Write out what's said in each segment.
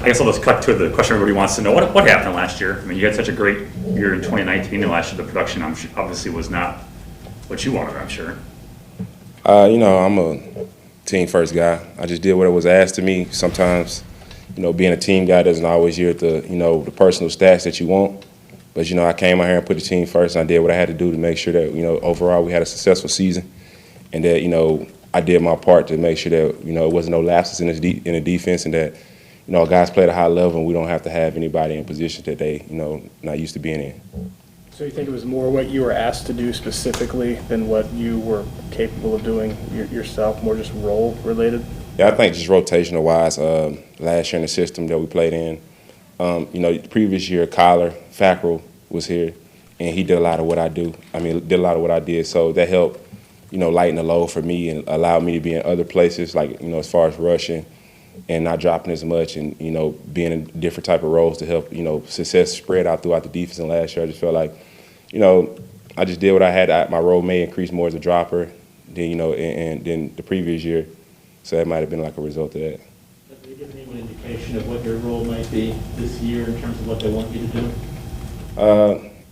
I guess I'll just cut to the question everybody wants to know. What happened last year? I mean, you had such a great year in 2019, and last year the production obviously was not what you wanted, I'm sure. I'm a team first guy. I just did what was asked of me. Sometimes, being a team guy doesn't always yield the personal stats that you want. But, I came out here and put the team first, and I did what I had to do to make sure that, overall we had a successful season. And that, I did my part to make sure that, it wasn't no lapses in the defense, and that, guys play at a high level and we don't have to have anybody in positions that they, not used to being in. So you think it was more what you were asked to do specifically than what you were capable of doing yourself, more just role related? Yeah, I think just rotational wise, last year in the system that we played in, the previous year, Kyler Fackrell was here, and he did a lot of what I do. Did a lot of what I did. So that helped, lighten the load for me and allowed me to be in other places, like, as far as rushing and not dropping as much and, being in different type of roles to help, success spread out throughout the defense. And last year I just felt like, I just did what I had. My role may increase more as a dropper than, and then the previous year. So that might have been like a result of that. Have they given you an indication of what your role might be this year in terms of what they want you to do?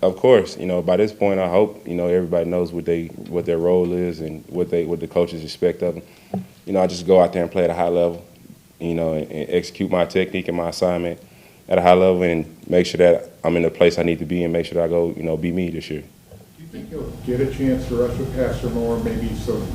Of course, by this point, I hope, everybody knows what their role is and what the coaches expect of them. I just go out there and play at a high level, and execute my technique and my assignment at a high level and make sure that I'm in the place I need to be and make sure that I go, be me this year. Do you think you'll get a chance to rush with passer more, maybe some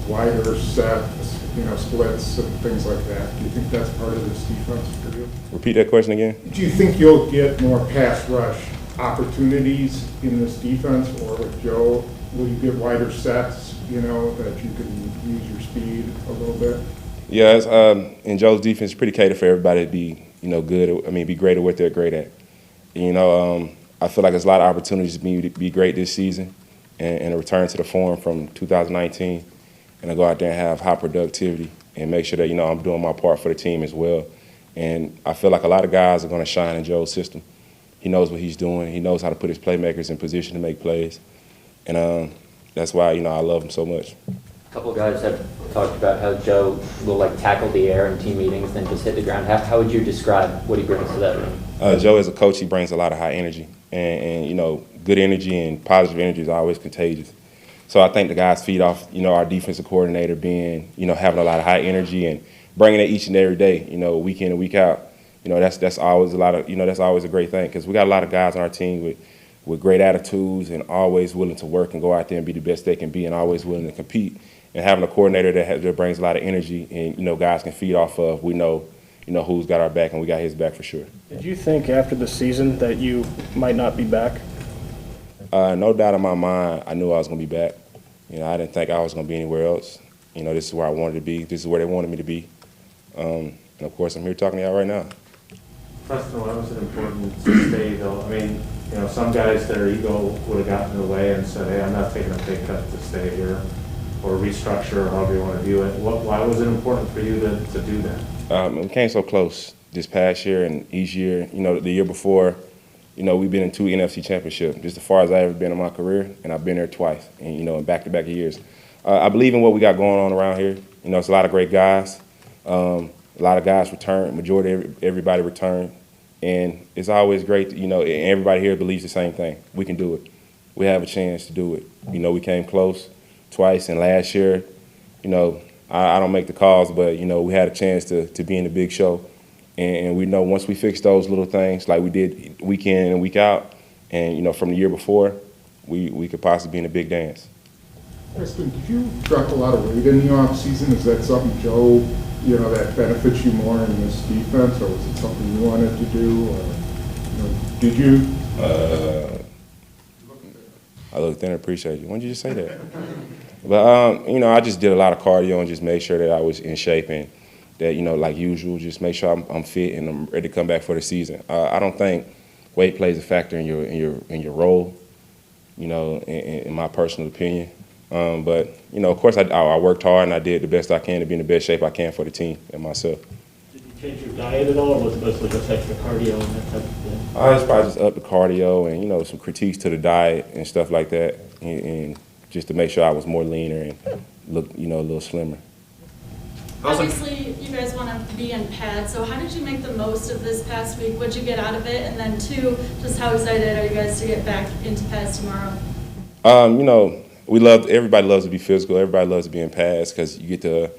wider sets, splits and things like that? Do you think that's part of this defense for you? Repeat that question again. Do you think you'll get more pass rush opportunities in this defense, or with Joe, will you get wider sets, that you can use your speed a little bit? Yeah, in Joe's defense, it's pretty catered for everybody to be, good. Be great at what they're great at. I feel like there's a lot of opportunities for me to be great this season and a return to the form from 2019, and I go out there and have high productivity and make sure that, I'm doing my part for the team as well. And I feel like a lot of guys are going to shine in Joe's system. He knows what he's doing. He knows how to put his playmakers in position to make plays. And that's why, I love him so much. A couple of guys have talked about how Joe will tackle the air in team meetings, then just hit the ground. How would you describe what he brings to that room? Joe, as a coach, he brings a lot of high energy. And good energy and positive energy is always contagious. So I think the guys feed off, our defensive coordinator being, having a lot of high energy and bringing it each and every day, week in and week out. That's always that's always a great thing, because we got a lot of guys on our team with great attitudes and always willing to work and go out there and be the best they can be and always willing to compete. And having a coordinator that brings a lot of energy and, guys can feed off of, we know who's got our back, and we got his back for sure. Did you think after the season that you might not be back? No doubt in my mind, I knew I was going to be back. I didn't think I was going to be anywhere else. This is where I wanted to be. This is where they wanted me to be. And, of course, I'm here talking to y'all right now. Preston, why was it important to stay, though? Some guys, their ego would have gotten in the way and said, hey, I'm not taking a pay cut to stay here, or restructure, or however you want to view it. Why was it important for you to do that? We came so close this past year and each year. The year before, we've been in 2 NFC championships, just as far as I've ever been in my career, and I've been there twice, and, in back-to-back years. I believe in what we got going on around here. It's a lot of great guys. A lot of guys return, majority of everybody return, and it's always great, and everybody here believes the same thing. We can do it. We have a chance to do it. We came close twice, and last year, I don't make the calls, but, we had a chance to be in the big show, and we know once we fix those little things like we did week in and week out, and, from the year before, we could possibly be in a big dance. Preston, did you drop a lot of weight in the offseason? Is that something, Joe, that benefits you more in this defense, or was it something you wanted to do, or, did you? I looked in and appreciate you. When did you just say that? But, I just did a lot of cardio and just made sure that I was in shape and that, like usual, just make sure I'm fit and I'm ready to come back for the season. I don't think weight plays a factor in your role, in my personal opinion. But, of course, I worked hard and I did the best I can to be in the best shape I can for the team and myself. Did you change your diet at all, or was it mostly just extra cardio and that type of thing? I was probably just up the cardio and, some critiques to the diet and stuff like that, and just to make sure I was more leaner and look, a little slimmer. Obviously, you guys want to be in pads, so how did you make the most of this past week? What'd you get out of it? And then two, just how excited are you guys to get back into pads tomorrow? Everybody loves to be physical. Everybody loves to be in pads because you get to,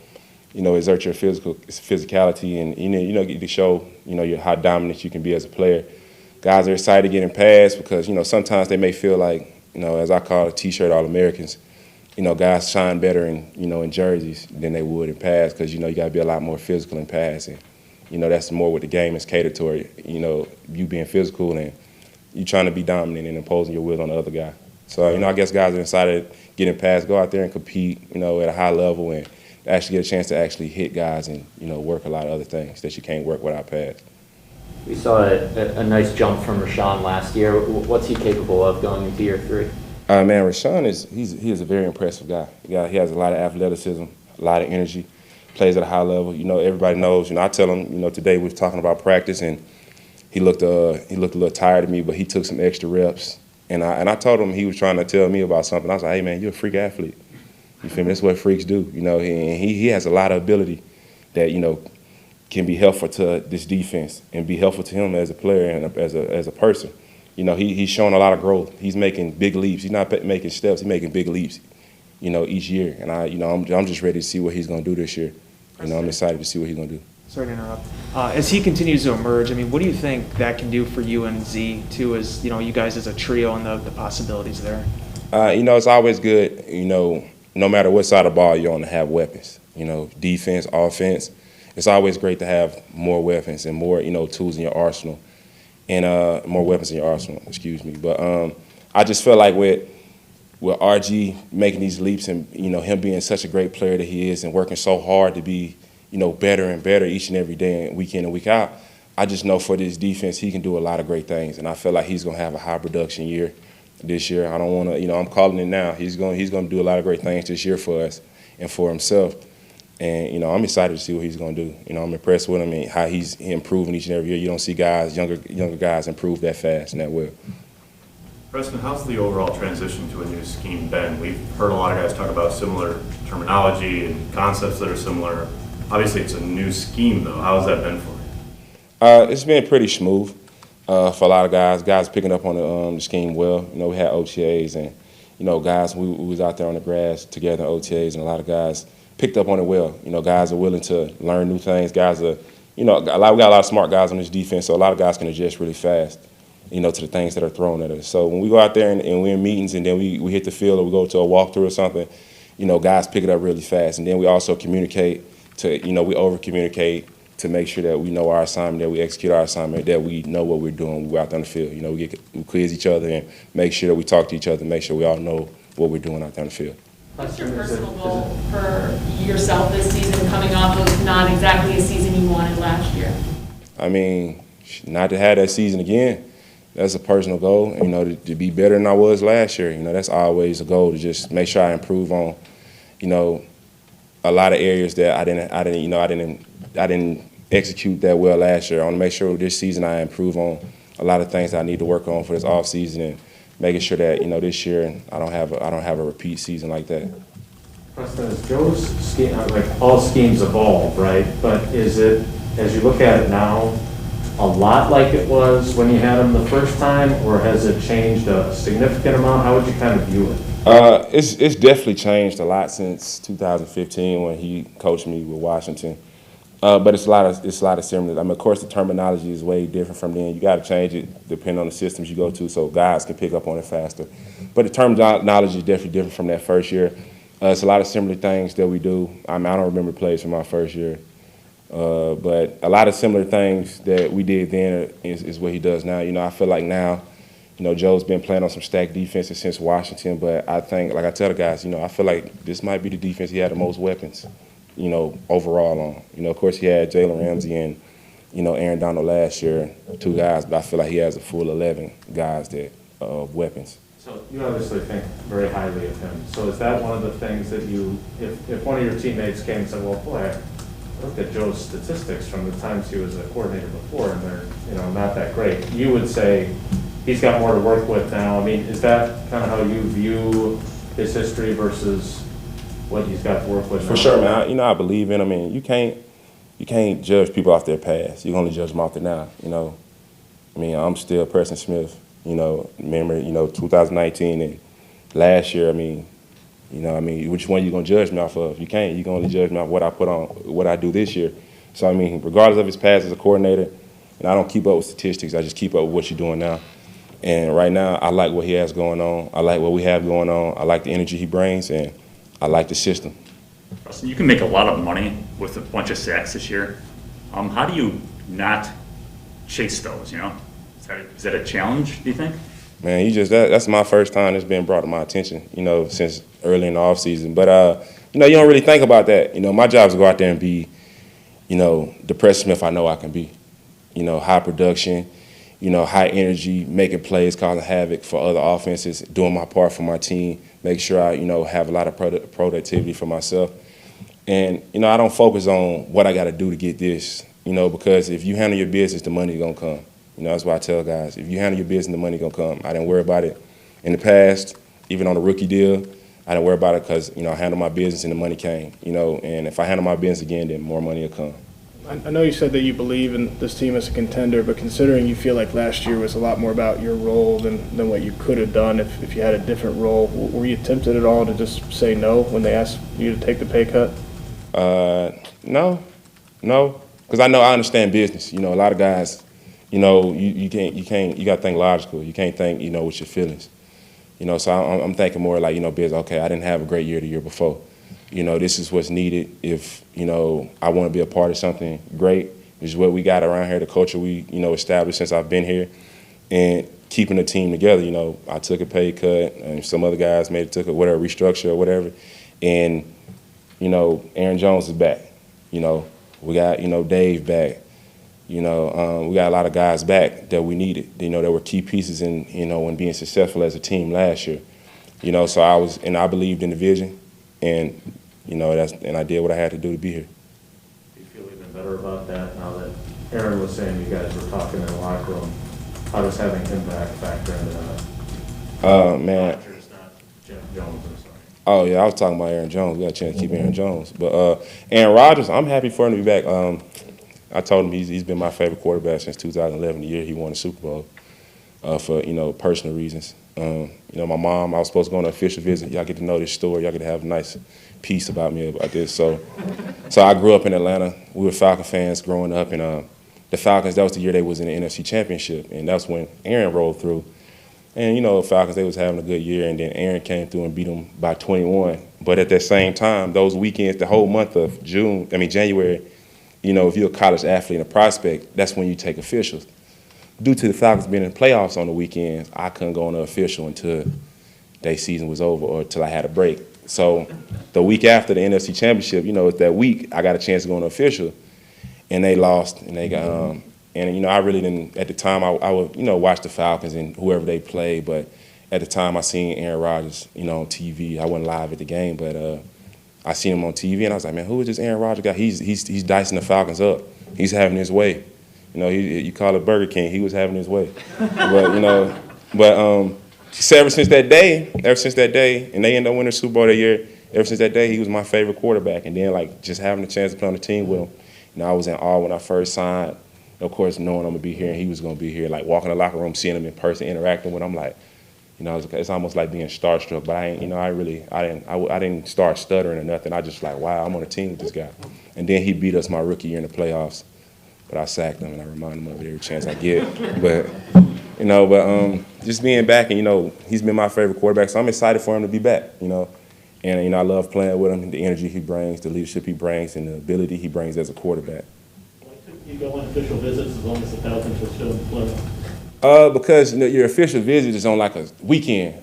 exert your physicality and, get to show, how dominant you can be as a player. Guys are excited to get in pads because, sometimes they may feel like, as I call it, T-shirt All-Americans, guys shine better in jerseys than they would in pads because, you got to be a lot more physical in pads. And, that's more what the game is catered toward, you being physical and you trying to be dominant and imposing your will on the other guy. So, I guess guys are excited to get in pads, go out there and compete, at a high level and actually get a chance to actually hit guys and, work a lot of other things that you can't work without pads. We saw a nice jump from Rashaan last year. What's he capable of going into year 3? Man, Rashaan is a very impressive guy. He has a lot of athleticism, a lot of energy, plays at a high level. Everybody knows. I tell him, today we were talking about practice and he looked a little tired of me, but he took some extra reps. And I told him he was trying to tell me about something. I was like, hey man, you're a freak athlete. You feel me? That's what freaks do. And he has a lot of ability that can be helpful to this defense and be helpful to him as a player and as a person. He's showing a lot of growth. He's making big leaps. He's not making steps. He's making big leaps, each year. And I'm just ready to see what he's going to do this year. I'm excited to see what he's going to do. Sorry to interrupt. As he continues to emerge, what do you think that can do for you and Z, too, as, you guys as a trio and the possibilities there? It's always good, no matter what side of the ball you're on, to have weapons. Defense, offense. It's always great to have more weapons and more, tools in your arsenal. And more weapons in your arsenal, excuse me. But I just feel like with RG making these leaps and, him being such a great player that he is and working so hard to be, better and better each and every day and week in and week out, I just know for this defense he can do a lot of great things. And I feel like he's going to have a high production year this year. I don't want to, I'm calling it now. He's going to do a lot of great things this year for us and for himself. And, I'm excited to see what he's going to do. I'm impressed with him and how he's improving each and every year. You don't see younger guys improve that fast and that well. Preston, how's the overall transition to a new scheme been? We've heard a lot of guys talk about similar terminology and concepts that are similar. Obviously, it's a new scheme, though. How has that been for you? It's been pretty smooth for a lot of guys. Guys picking up on the scheme well. We had OTAs and, guys, we was out there on the grass together in OTAs, and a lot of guys picked up on it well. Guys are willing to learn new things. Guys are, we got a lot of smart guys on this defense, so a lot of guys can adjust really fast, to the things that are thrown at us. So when we go out there and we're in meetings and then we hit the field or we go to a walkthrough or something, guys pick it up really fast. And then we also communicate we over-communicate to make sure that we know our assignment, that we execute our assignment, that we know what we're doing when we're out there on the field. We quiz each other and make sure that we talk to each other, make sure we all know what we're doing out there on the field. What's your personal goal for yourself this season, coming off of not exactly a season you wanted last year? Not to have that season again. That's a personal goal, to be better than I was last year. That's always a goal, to just make sure I improve on, a lot of areas that I didn't execute that well last year. I want to make sure this season I improve on a lot of things I need to work on for this off season and making sure that this year I don't have a repeat season like that. Preston, is Joe's scheme, like all schemes evolve, right? But is it, as you look at it now, a lot like it was when you had him the first time, or has it changed a significant amount? How would you kind of view it? It's definitely changed a lot since 2015 when he coached me with Washington. But it's a lot of similar. Of course, the terminology is way different from then. You got to change it depending on the systems you go to, so guys can pick up on it faster. But the terminology is definitely different from that first year. It's a lot of similar things that we do. I don't remember plays from my first year, but a lot of similar things that we did then is what he does now. I feel like now, Joe's been playing on some stacked defenses since Washington, but I think, like I tell the guys, I feel like this might be the defense he had the most weapons, overall on. Of course, he had Jalen Ramsey and, Aaron Donald last year, 2 guys, but I feel like he has a full 11 guys that weapons. So you obviously think very highly of him. So is that one of the things that you, if one of your teammates came and said, well, boy, I looked at Joe's statistics from the times he was a coordinator before, and they're, not that great, you would say he's got more to work with now? Is that kind of how you view his history versus what he's got to work with now? For sure, man. I believe in him. I mean, you can't judge people off their past. You can only judge them off their now. I mean, I'm still Preston Smith. Remember, 2019 and last year. I mean, which one you gonna judge me off of? You can't. You can only judge me off what I put on, what I do this year. So I mean, regardless of his past as a coordinator, and I don't keep up with statistics. I just keep up with what you're doing now. And right now, I like what he has going on. I like what we have going on. I like the energy he brings, and I like the system. Preston, you can make a lot of money with a bunch of sacks this year. How do you not chase those, Is that a challenge, do you think? Man, that's my first time it's been brought to my attention, since early in the offseason. But, you don't really think about that. My job is to go out there and be, the Preston Smith I know I can be. High production, high energy, making plays, causing havoc for other offenses, doing my part for my team, make sure I, have a lot of productivity for myself. And, I don't focus on what I got to do to get this, because if you handle your business, the money's going to come. That's why I tell guys, if you handle your business, the money going to come. I didn't worry about it in the past, even on a rookie deal. I didn't worry about it because, I handled my business and the money came, and if I handle my business again, then more money will come. I know you said that you believe in this team as a contender, but considering you feel like last year was a lot more about your role than what you could have done if you had a different role, were you tempted at all to just say no when they asked you to take the pay cut? No, because I understand business. A lot of guys, you got to think logical. You can't think, with your feelings. So I'm thinking more like, business. Okay, I didn't have a great year the year before. This is what's needed. If, I want to be a part of something great, which is what we got around here, the culture we, established since I've been here, and keeping the team together. I took a pay cut, and some other guys took a whatever, restructure or whatever, and, Aaron Jones is back. We got, Dave back. We got a lot of guys back that we needed, that were key pieces in being successful as a team last year. So I believed in the vision, and, and I did what I had to do to be here. Do you feel even better about that now that Aaron was saying you guys were talking in the locker room? How does having him back factor into that? Man. Rodgers, not Jeff Jones, I'm sorry. Oh, yeah, I was talking about Aaron Jones. We got a chance to keep Aaron Jones. But Aaron Rodgers, I'm happy for him to be back. I told him he's been my favorite quarterback since 2011, the year he won the Super Bowl, for, personal reasons. My mom, I was supposed to go on an official visit. Y'all get to know this story. Y'all get to have a nice piece about me about this. So I grew up in Atlanta. We were Falcon fans growing up, and the Falcons, that was the year they was in the NFC Championship, and that's when Aaron rolled through. And, Falcons, they was having a good year, and then Aaron came through and beat them by 21. But at that same time, those weekends, the whole month of January, if you're a college athlete and a prospect, that's when you take officials. Due to the Falcons being in the playoffs on the weekends, I couldn't go on an official until their season was over or until I had a break. So the week after the NFC Championship, it's that week I got a chance to go on an official, and they lost, and they got I really didn't at the time. I would watch the Falcons and whoever they played, but at the time I seen Aaron Rodgers on TV. I wasn't live at the game, but I seen him on TV, and I was like, man, who is this Aaron Rodgers guy? He's dicing the Falcons up. He's having his way. You call it Burger King. He was having his way. So ever since that day, and they ended up winning the Super Bowl that year, ever since that day, he was my favorite quarterback. And then, just having the chance to play on the team with him, I was in awe when I first signed. Of course, knowing I'm going to be here and he was going to be here, walking in the locker room, seeing him in person, interacting with him, it's almost like being starstruck. But I didn't start stuttering or nothing. I just wow, I'm on a team with this guy. And then he beat us my rookie year in the playoffs. But I sacked him, and I remind him of it every chance I get. But just being back, and, he's been my favorite quarterback, so I'm excited for him to be back, And, I love playing with him, the energy he brings, the leadership he brings, and the ability he brings as a quarterback. Why couldn't you go on official visits as long as the Falcons were still in play? Because, your official visit is on, a weekend,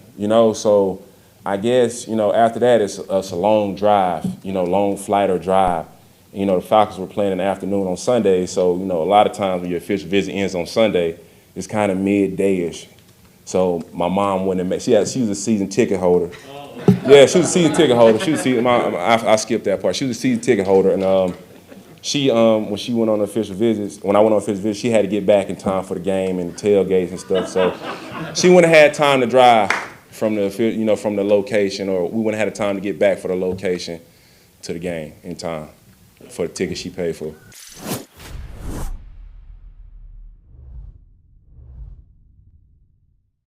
So I guess, after that, it's a long drive, long flight or drive. The Falcons were playing in the afternoon on Sunday, so, a lot of times when your official visit ends on Sunday, it's kind of midday-ish. So my mom wouldn't make, she was a season ticket holder. Yeah, she was a season ticket holder. I skipped that part. She was a season ticket holder, and she, when she went on official visits, when I went on official visits, she had to get back in time for the game and the tailgates and stuff, so she wouldn't have had time to drive from the location, or we wouldn't have had the time to get back for the location to the game in time for the ticket she paid for.